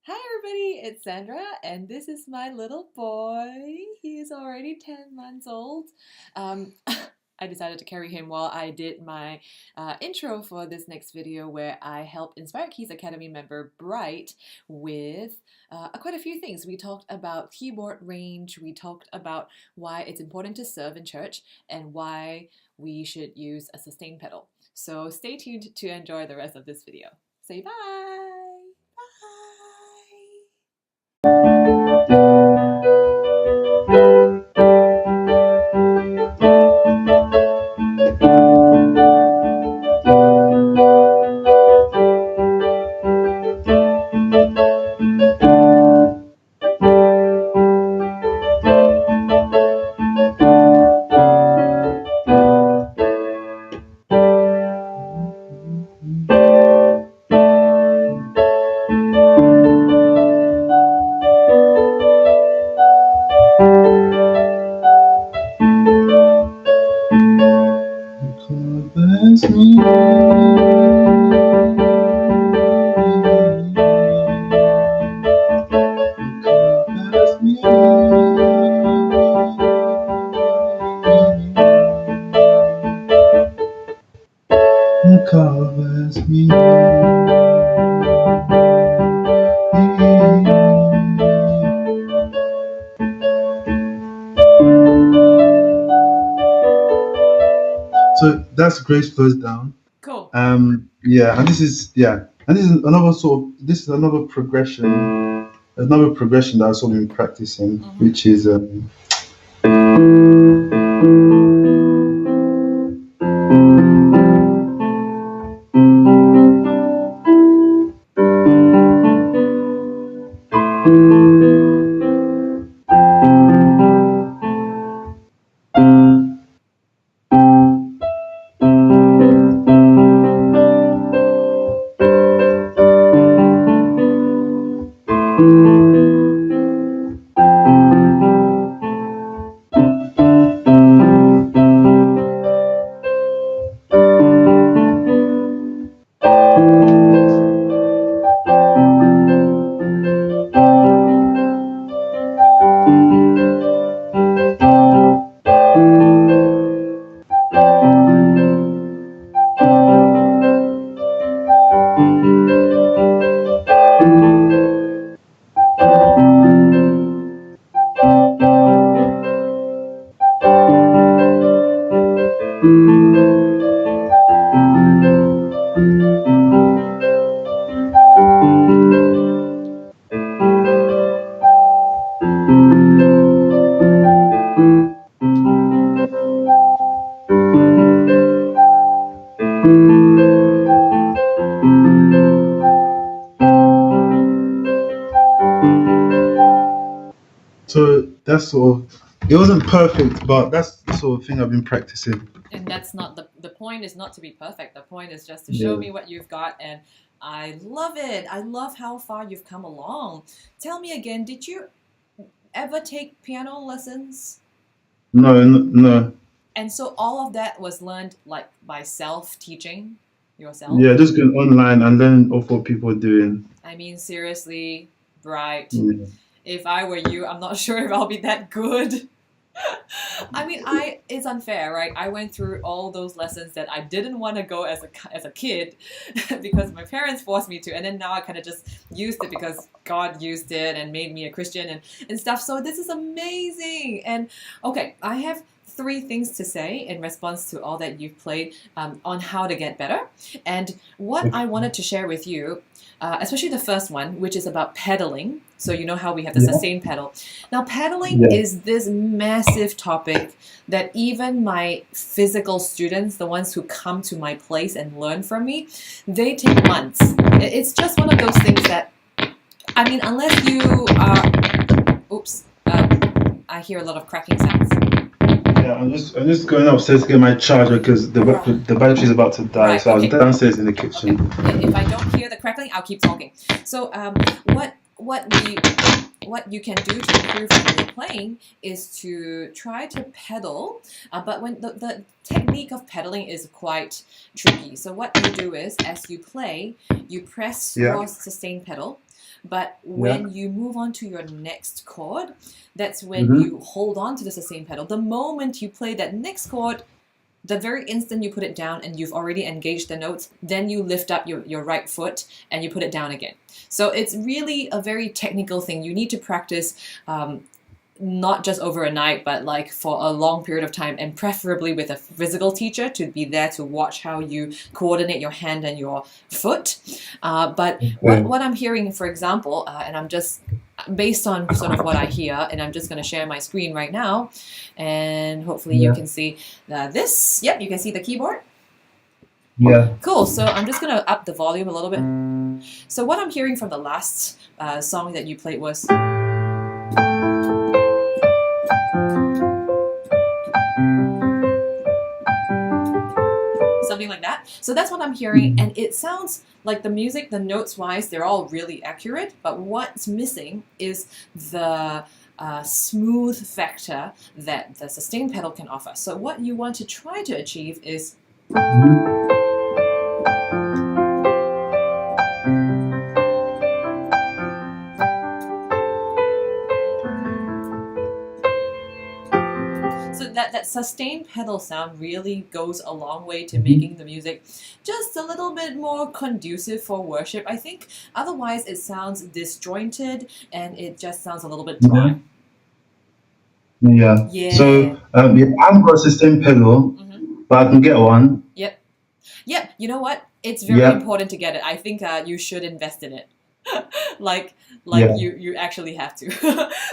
Hi everybody, it's Sandra and this is my little boy. He is already 10 months old. Um, I decided to carry him while I did my intro for this next video where I helped Inspired Keys Academy member Bright with quite a few things. We talked about keyboard range, we talked about why it's important to serve in church and why we should use a sustain pedal. So stay tuned to enjoy the rest of this video. Say bye! Covers me. So that's Grace Flows Down. Cool. Yeah, and this is another progression. Another progression that I've sort of been practicing, which is so that's sort of, it wasn't perfect, but that's the sort of thing I've been practicing. And that's not the point is not to be perfect. The point is just to show me what you've got, and I love it. I love how far you've come along. Tell me again, did you ever take piano lessons? No. And so all of that was learned like by self-teaching yourself? Yeah, just going online and learning off what people are doing. I mean, seriously, Bright. Yeah. If I were you, I'm not sure if I'll be that good. I mean, it's unfair, right? I went through all those lessons that I didn't want to go as a kid because my parents forced me to, and then now I kind of just used it because God used it and made me a Christian and stuff. So this is amazing. And okay, I have 3 things to say in response to all that you've played on how to get better. And what I wanted to share with you, especially the first one, which is about pedaling. So you know how we have the sustain pedal. Now, pedaling is this massive topic that even my physical students, the ones who come to my place and learn from me, they take months. It's just one of those things that, I mean, unless you are, oops, I hear a lot of cracking sounds. Yeah, I'm just going upstairs to get my charger because the battery is about to die. Right, so okay. I was downstairs in the kitchen. Okay. If I don't hear the crackling, I'll keep talking. So what you can do to improve your playing is to try to pedal, but when the technique of pedaling is quite tricky. So what you do is, as you play, you press your sustain pedal, But Yeah. when you move on to your next chord, that's when Mm-hmm. you hold on to the sustain pedal. The moment you play that next chord, the very instant you put it down and you've already engaged the notes, then you lift up your right foot and you put it down again. So it's really a very technical thing. You need to practice not just over a night, but like for a long period of time, and preferably with a physical teacher to be there to watch how you coordinate your hand and your foot. But what I'm hearing, for example, and I'm just based on sort of what I hear, and I'm just going to share my screen right now, and hopefully you can see this. Yep, you can see the keyboard. Yeah. Cool. So I'm just going to up the volume a little bit. So what I'm hearing from the last song that you played was. Something like that. So that's what I'm hearing, and it sounds like the music, the notes wise, they're all really accurate, but what's missing is the smooth factor that the sustain pedal can offer. So what you want to try to achieve is that sustained pedal sound really goes a long way to making the music just a little bit more conducive for worship. I think otherwise it sounds disjointed and it just sounds a little bit dry. Yeah. Yeah. So I haven't got a sustain pedal, but I can get one. Yep. Yep. You know what? It's very important to get it. I think you should invest in it. like you actually have to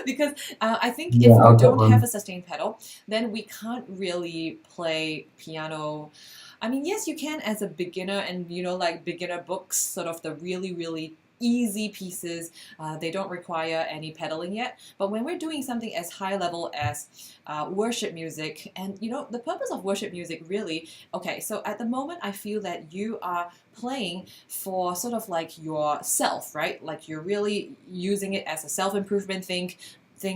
because I think if you don't have a sustain pedal, then we can't really play piano. I mean, yes, you can as a beginner, and like beginner books, sort of the really easy pieces, they don't require any pedaling yet. But when we're doing something as high level as worship music, and the purpose of worship music really, okay, so at the moment I feel that you are playing for sort of like yourself, right? Like you're really using it as a self-improvement thing,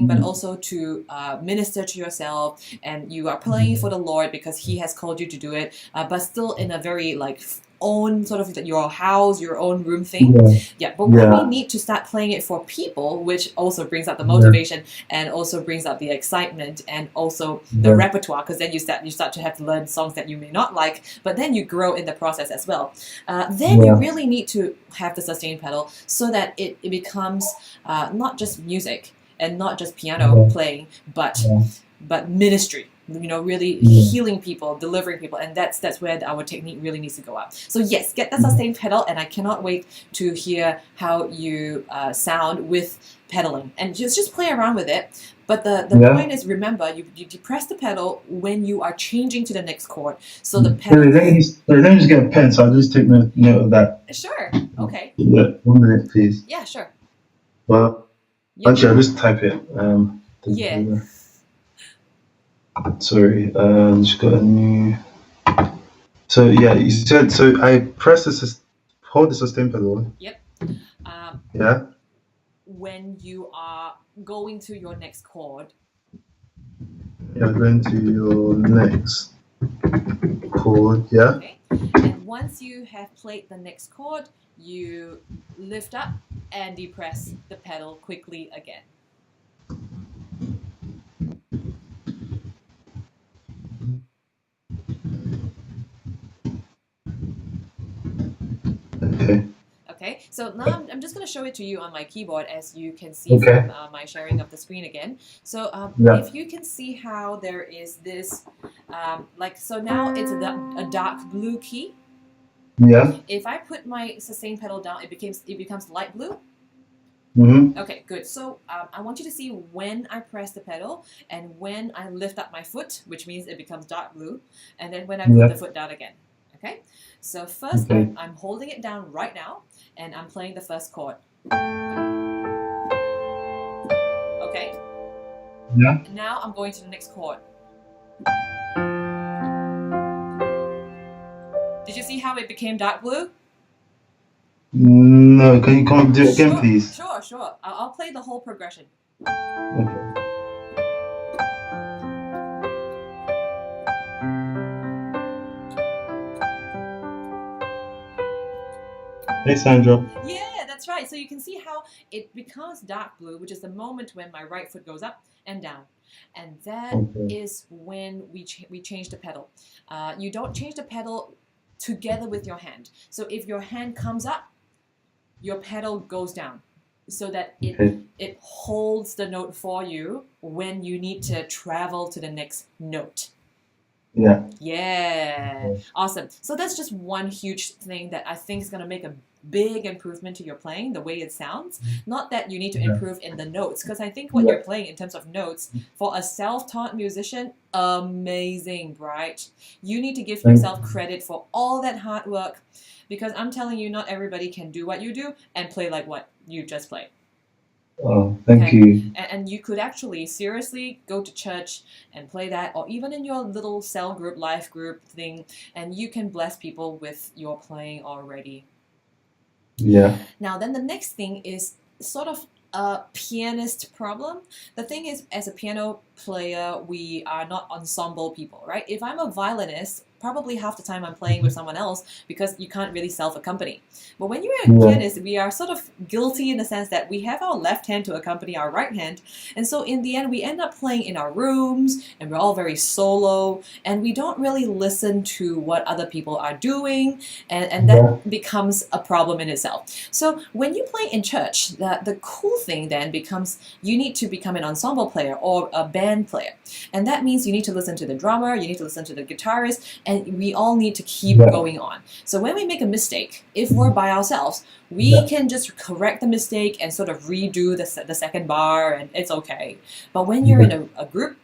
but also to minister to yourself, and you are playing for the Lord because He has called you to do it, but still in a very like own sort of your house, your own room thing. But when we need to start playing it for people, which also brings up the motivation and also brings up the excitement and also the repertoire, because then you start to have to learn songs that you may not like, but then you grow in the process as well. Then you really need to have the sustain pedal so that it becomes not just music and not just piano playing, but ministry. Really healing people, delivering people, and that's where our technique really needs to go up. So yes, get the sustain pedal, and I cannot wait to hear how you sound with pedaling, and just play around with it. But the point is, remember, you depress the pedal when you are changing to the next chord. So the pedal. Let me just get a pen, so I'll just take note of that. Sure. Okay. Yeah, 1 minute, please. Yeah, sure. Well, actually, I'll just type it. Sorry, just got a new. So yeah, you said so. I press hold the sustain pedal. Yep. When you are going to your next chord. You're going to your next chord. Yeah. Okay. And once you have played the next chord, you lift up and depress the pedal quickly again. Okay, so now I'm just going to show it to you on my keyboard, as you can see from my sharing of the screen again. So if you can see how there is this, so now it's a dark blue key. Yeah. If I put my sustain pedal down, it becomes light blue. Okay, good. So I want you to see when I press the pedal and when I lift up my foot, which means it becomes dark blue, and then when I put the foot down again. Okay, so first I'm holding it down right now, and I'm playing the first chord. Okay. Yeah. Now I'm going to the next chord. Did you see how it became dark blue? No, can you come and do it again, please? Sure. I'll play the whole progression. Okay. Hey, Sandra. Yeah, That's right. So you can see how it becomes dark blue, which is the moment when my right foot goes up and down. And that Okay. is when we change the pedal. You don't change the pedal together with your hand. So if your hand comes up, your pedal goes down, so that Okay. it holds the note for you when you need to travel to the next note. Yeah. Yeah, awesome. So that's just one huge thing that I think is going to make a big improvement to your playing, the way it sounds. Not that you need to Yeah. improve in the notes, because I think what Yeah. you're playing in terms of notes, for a self-taught musician, amazing, right? You need to give Thank yourself credit for all that hard work, because I'm telling you, not everybody can do what you do and play like what you just played. Oh, thank Okay. you. And you could actually seriously go to church and play that, or even in your little cell group, life group thing, and you can bless people with your playing already. Yeah. Now, then the next thing is sort of a pianist problem. The thing is, as a piano player, we are not ensemble people, right? If I'm a violinist, probably half the time I'm playing with someone else, because you can't really self-accompany. But when you're a Yeah. pianist, we are sort of guilty in the sense that we have our left hand to accompany our right hand. And so in the end, we end up playing in our rooms, and we're all very solo, and we don't really listen to what other people are doing, and that Yeah. becomes a problem in itself. So when you play in church, the cool thing then becomes you need to become an ensemble player or a band player. And that means you need to listen to the drummer, you need to listen to the guitarist, and we all need to keep Yeah. going on. So when we make a mistake, if we're by ourselves, we Yeah. can just correct the mistake and sort of redo the second bar, and it's okay. But when you're in a group,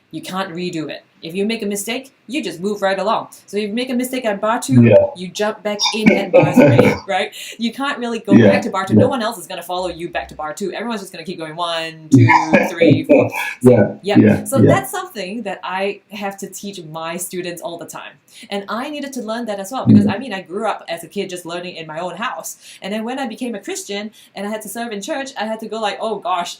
you can't redo it. If you make a mistake, you just move right along. So if you make a mistake at bar 2, Yeah. you jump back in at bar 3, right? You can't really go Yeah. back to bar 2. Yeah. No one else is going to follow you back to bar 2. Everyone's just going to keep going 1, 2, 3, 4. Yeah. Yep. Yeah. So Yeah. that's something that I have to teach my students all the time. And I needed to learn that as well, because I mean, I grew up as a kid just learning in my own house. And then when I became a Christian and I had to serve in church, I had to go like, oh gosh,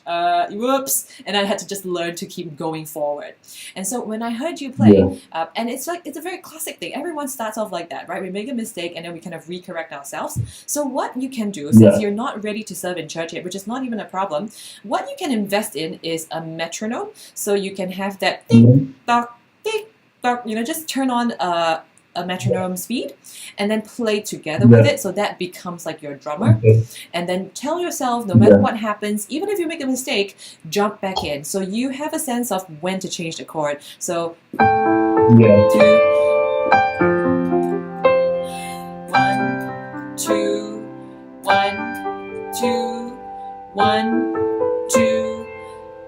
whoops. And I had to just learn to keep going forward. And so when I heard you play, Yeah. and it's a very classic thing. Everyone starts off like that, right? We make a mistake and then we kind of recorrect ourselves. So what you can do, since Yeah. you're not ready to serve in church yet, which is not even a problem, what you can invest in is a metronome. So you can have that tick tock, just turn on a metronome speed and then play together with Yeah. it, so that becomes like your drummer. Okay. And then tell yourself, no matter Yeah. what happens, even if you make a mistake, jump back in. So you have a sense of when to change the chord. So Yeah. 2, 1, 2, 1, 2, 1, 2,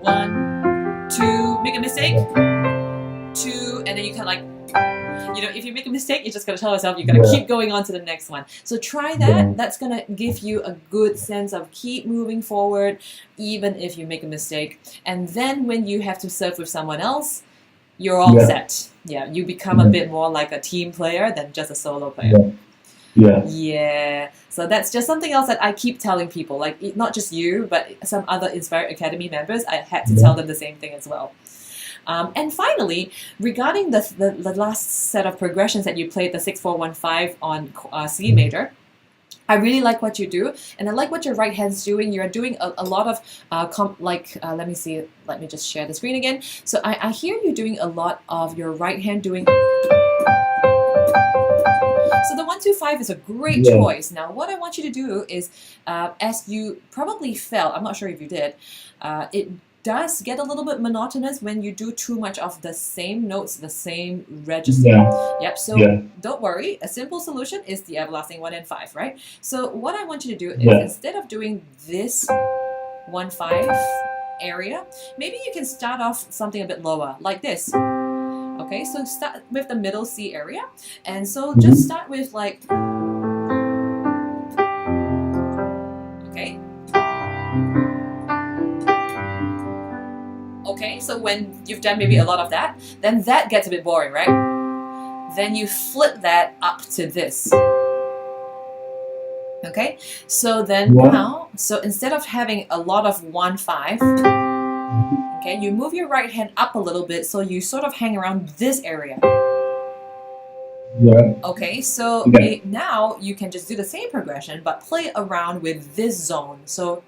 1, 2. Make a mistake, 2, and then you kind of like, if you make a mistake, you're just going to tell yourself you're going to Yeah. keep going on to the next one. So try that. Yeah. That's going to give you a good sense of keep moving forward, even if you make a mistake. And then when you have to serve with someone else, you're all Yeah. set. Yeah, you become a Yeah. bit more like a team player than just a solo player. Yeah. Yeah, so that's just something else that I keep telling people, like not just you, but some other Inspired Academy members. I had to tell them the same thing as well. And finally, regarding the last set of progressions that you played, the 6-4-1-5 on C major, I really like what you do, and I like what your right hand's doing. You're doing a lot of, let me see, let me just share the screen again. So I hear you doing a lot of your right hand doing. So the 1-2-5 is a great Yeah. choice. Now, what I want you to do is, as you probably felt, I'm not sure if you did, it does get a little bit monotonous when you do too much of the same notes, the same register. Yeah. Yep, so Yeah. don't worry. A simple solution is the everlasting 1 and 5, right? So what I want you to do is, Yeah. instead of doing this 1-5 area, maybe you can start off something a bit lower, like this. Okay, so start with the middle C area. And so just start with like, okay. Okay, so when you've done maybe a lot of that, then that gets a bit boring, right? Then you flip that up to this. Okay, so then now, so instead of having a lot of 1-5, okay, you move your right hand up a little bit, so you sort of hang around this area. Yeah. Okay, so Okay. now you can just do the same progression, but play around with this zone. So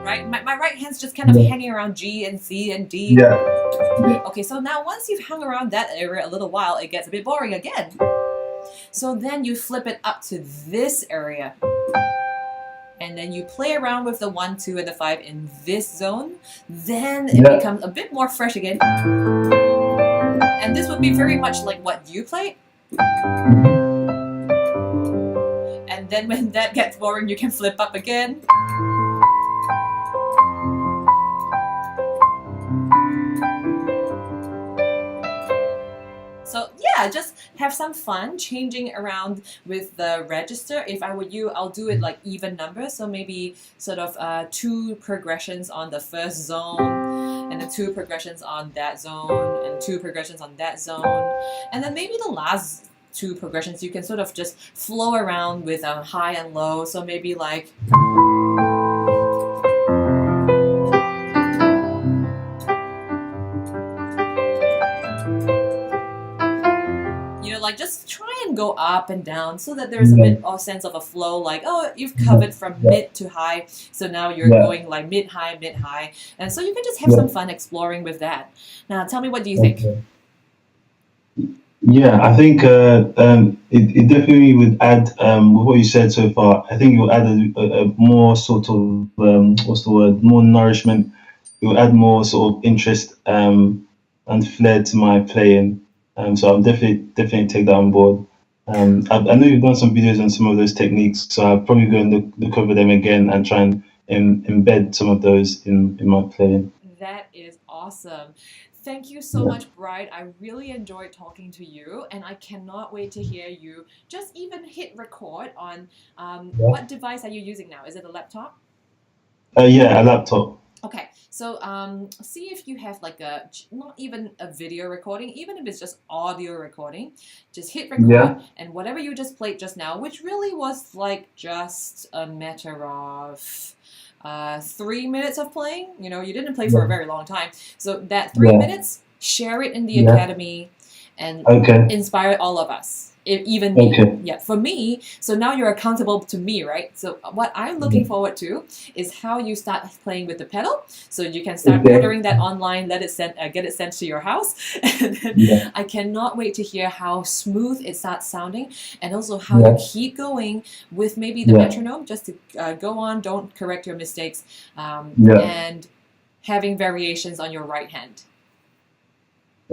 right, my right hand's just kind of Yeah. hanging around G and C and D. Yeah. Yeah. Okay, so now once you've hung around that area a little while, it gets a bit boring again. So then you flip it up to this area. And then you play around with the 1, 2, and the 5 in this zone. Then it becomes a bit more fresh again. And this would be very much like what you played. And then when that gets boring, you can flip up again. So yeah, just have some fun changing around with the register. If I were you, I'll do it like even numbers. So maybe sort of 2 progressions on the first zone, and then 2 progressions on that zone, and 2 progressions on that zone. And then maybe the last 2 progressions, you can sort of just flow around with high and low. So maybe like... like just try and go up and down so that there's a bit of sense of a flow, like, oh, you've covered from mid to high, so now you're going like mid high, and so you can just have some fun exploring with that. Now tell me, what do you think? Yeah, I think it definitely would add, with what you said so far, I think it will add a more sort of, what's the word, more nourishment. It will add more sort of interest and flair to my playing. So I'll definitely take that on board. I know you've done some videos on some of those techniques, so I'll probably go and look over them again and try and embed some of those in my playing. That is awesome. Thank you so much, Bright. I really enjoyed talking to you, and I cannot wait to hear you just even hit record on what device are you using now? Is it a laptop? Yeah, a laptop. Okay, so see if you have like not even a video recording, even if it's just audio recording, just hit record, and whatever you just played just now, which really was like just a matter of 3 minutes of playing. You know, you didn't play for a very long time. So that 3 minutes, share it in the Academy and inspire all of us. Even me. Yeah, for me. So now you're accountable to me, right? So what I'm looking forward to is how you start playing with the pedal. So you can start ordering that online, get it sent to your house. And then I cannot wait to hear how smooth it starts sounding, and also how you keep going with maybe the metronome, just to go on, don't correct your mistakes, and having variations on your right hand.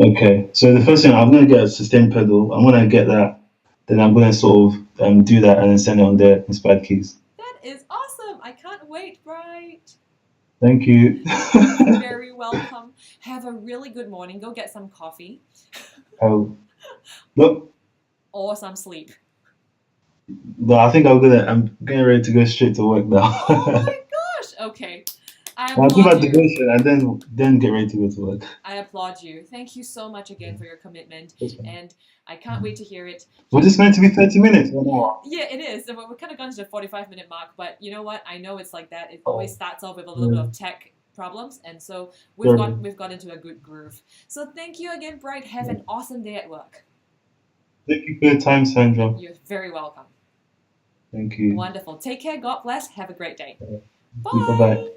Okay, so the first thing, I'm going to get a sustain pedal. I'm going to get that. Then I'm going to sort of do that and then send it on the Inspired Keys. That is awesome. I can't wait, Bright. Thank you. You're very welcome. Have a really good morning. Go get some coffee. Oh, look. Or some sleep. No, I think I'm getting ready to go straight to work now. Oh my gosh. Okay. I'll do my devotion and then get ready to go to work. I applaud you. Thank you so much again for your commitment, and I can't wait to hear it. Well, this is meant to be 30 minutes or more. Yeah, it is. We're kind of gone to the 45-minute mark, but you know what? I know it's like that. It always starts off with a little bit of tech problems, and so we've got into a good groove. So thank you again, Bright. Have an awesome day at work. Thank you for your time, Sandra. You're very welcome. Thank you. Wonderful. Take care. God bless. Have a great day. Bye. Bye-bye.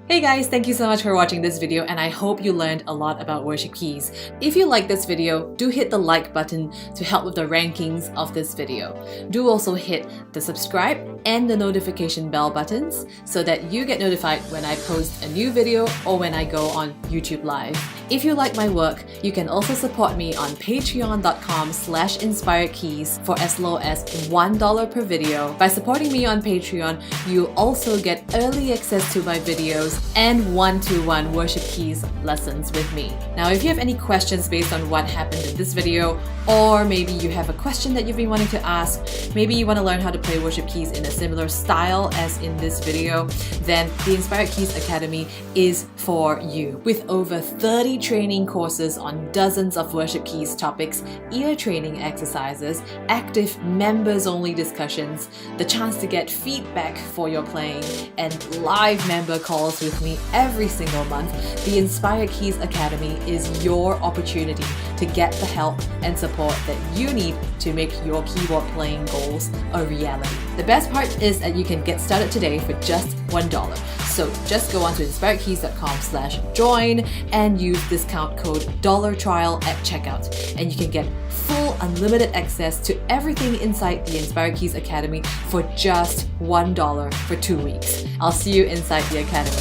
Hey guys, thank you so much for watching this video, and I hope you learned a lot about worship keys. If you like this video, do hit the like button to help with the rankings of this video. Do also hit the subscribe and the notification bell buttons so that you get notified when I post a new video or when I go on YouTube Live. If you like my work, you can also support me on patreon.com/inspiredkeys for as low as $1 per video. By supporting me on Patreon, you also get early access to my videos videos, and one-to-one worship keys lessons with me. Now, if you have any questions based on what happened in this video, or maybe you have a question that you've been wanting to ask, maybe you want to learn how to play worship keys in a similar style as in this video, then the Inspired Keys Academy is for you. With over 30 training courses on dozens of worship keys topics, ear training exercises, active members-only discussions, the chance to get feedback for your playing, and live member calls with me every single month, the Inspired Keys Academy is your opportunity to get the help and support that you need to make your keyboard playing goals a reality. The best part is that you can get started today for just $1. So just go on to inspiredkeys.com/join and use discount code $trial at checkout, and you can get full unlimited access to everything inside the Inspired Keys Academy for just $1 for 2 weeks. I'll see you inside the Academy.